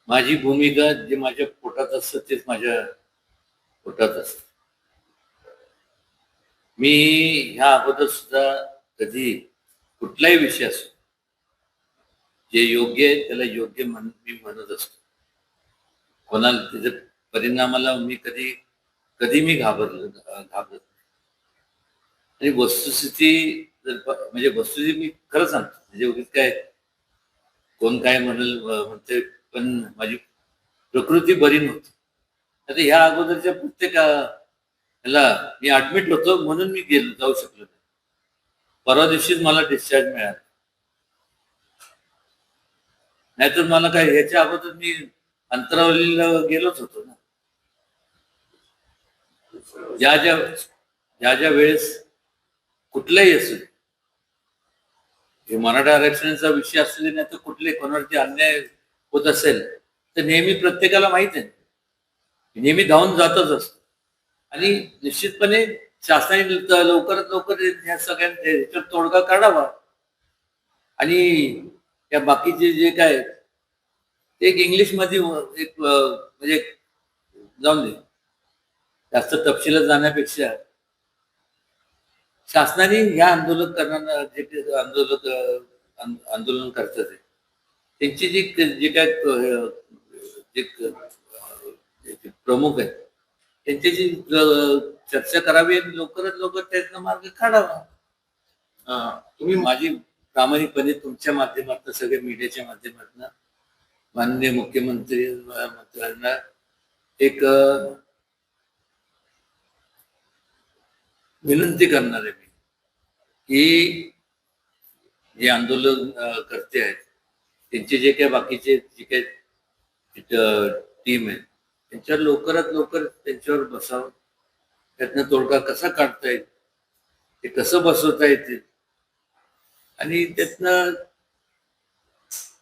माझी भूमिका जे माझ्या पोटात असतं तेच माझ्या पोटात असत. मी ह्या अगोदर सुद्धा कधी कुठलाही विषय असो, जे योग्य आहे त्याला योग्य मी म्हणत असतो. कोणाला त्याच्या परिणामाला मी कधी कधी मी घाबरत नाही. आणि वस्तुस्थिती म्हणजे वस्तुस्थिती मी खरं सांगतो, म्हणजे उगीच काय कोण काय म्हणते, पण माझी प्रकृती बरी नव्हती. आता ह्या अगोदरच्या प्रत्येक ह्याला मी ऍडमिट होतो म्हणून मी जाऊ शकलो नाही. परवा दिवशीच मला डिस्चार्ज मिळाला. नाहीतर मला काय ह्याच्या अगोदर मी अंतरावलीला गेलोच होतो ना. ज्या ज्या ज्या ज्या वेळेस कुठलाही असू दे, हे मराठा आरक्षणाचा विषय असू दे, नाही तर कुठले कोणावरती अन्याय होत असेल तर नेहमी प्रत्येकाला माहित आहे, नेहमी धावून जातच असतो. आणि निश्चितपणे शासनाने लवकरात लवकर ह्या सगळ्यांच्या तोडगा काढावा. आणि या बाकीचे जे काय ते एक इंग्लिश मध्ये एक म्हणजे जाऊन दे, जास्त तपशिलात जाण्यापेक्षा शासनाने या आंदोलन करणारा जे आंदोलन करतात त्यांची जी जे काय जे प्रमुख आहेत त्यांच्याशी चर्चा करावी आणि लवकरात लवकर त्यातनं मार्ग काढावा. तुम्ही माझी प्रामाणिकपणे तुमच्या माध्यमातून सगळ्या मीडियाच्या माध्यमातून माननीय मंत्र्यांना एक विनंती करणार आहे मी की जे आंदोलन करते आहेत त्यांचे जे काही बाकीचे जे काही टीम आहे त्यांच्यावर लवकरात लवकर त्यांच्यावर बसावं. त्यातनं तोडगा कसा काढता येईल, ते कसं बसवता येते आणि त्यातनं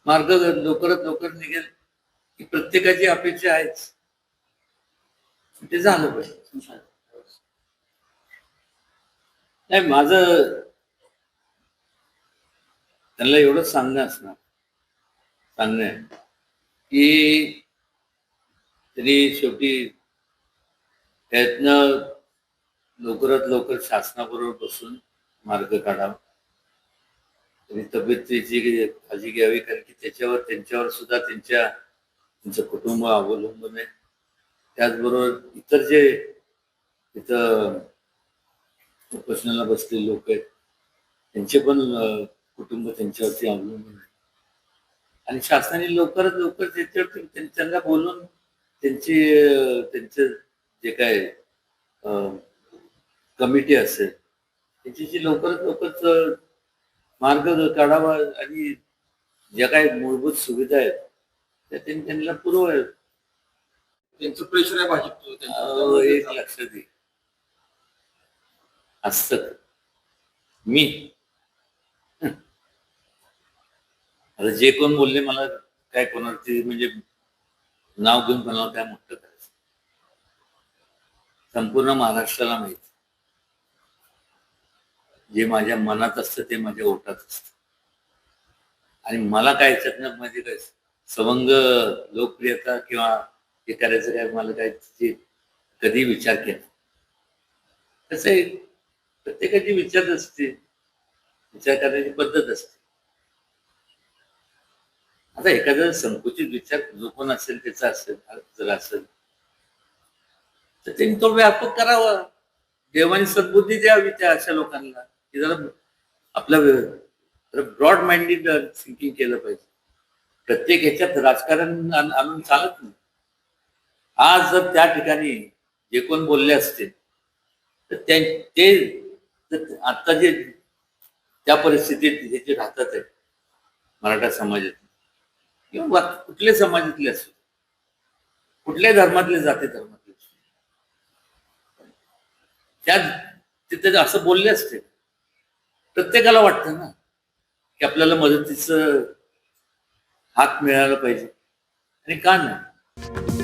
मार्ग लवकरात लवकर निघेल ही प्रत्येकाची अपेक्षा आहेच. ते झालं पाहिजे. नाही, माझं त्यांना एवढंच सांगणं आहे की तरी शेवटी त्यातनं लवकरात लवकर शासनाबरोबर बसून मार्ग काढावा. तरी तब्येतीची काळजी घ्यावी, कारण की त्यांच्यावर सुद्धा त्यांचं कुटुंब अवलंबून आहे. त्याचबरोबर इतर जे तिथं उपोषणाला बसलेले लोक आहेत त्यांचे पण कुटुंब त्यांच्यावरती अवलंबून आहे. आणि शासनाने लवकरात लवकर त्याच्यावरती त्यांना बोलून त्यांचं जे काय कमिटी असेल त्याची लवकरात लवकर मार्ग काढावा आणि ज्या काही मूलभूत सुविधा आहेत त्या त्यांना पुरवाव्यात. त्यांचं प्रेशर आहे भाजप. एक लक्षात घे असत मी आता जे कोण बोलले मला काय कोणावरती म्हणजे नाव घेऊन कोणाला काय मोठं करायचं, संपूर्ण महाराष्ट्राला माहिती. जे माझ्या मनात असतं ते माझ्या ओठात असतं. आणि मला काय याच्यातनं म्हणजे काय सवंग लोकप्रियता किंवा हे करायचं काय मला काय कधी विचार केला. कसं आहे, प्रत्येकाची विचार असते, विचार करण्याची पद्धत असते. आता एखादा संकुचित विचार जो कोण असेल त्याचा असेल जर असेल तर त्यांनी तो व्यापक करावा. देवाने सद्बुद्धी द्यावी त्या अशा लोकांना की जरा आपलं ब्रॉड माइंडेड थिंकिंग केलं पाहिजे. प्रत्येक ह्याच्यात राजकारण आणून चालत नाही. आज जर त्या ठिकाणी जे कोण बोलले असते तर ते आता जे त्या परिस्थितीत हे जे राहतात आहे मराठा समाजात किंवा कुठल्या समाजातले असो, कुठल्याही धर्मातले जाती धर्मातले त्या तिथे असं बोलले असते. प्रत्येकाला वाटतं ना की आपल्याला मदतीचं हात मिळायला पाहिजे आणि का नाही.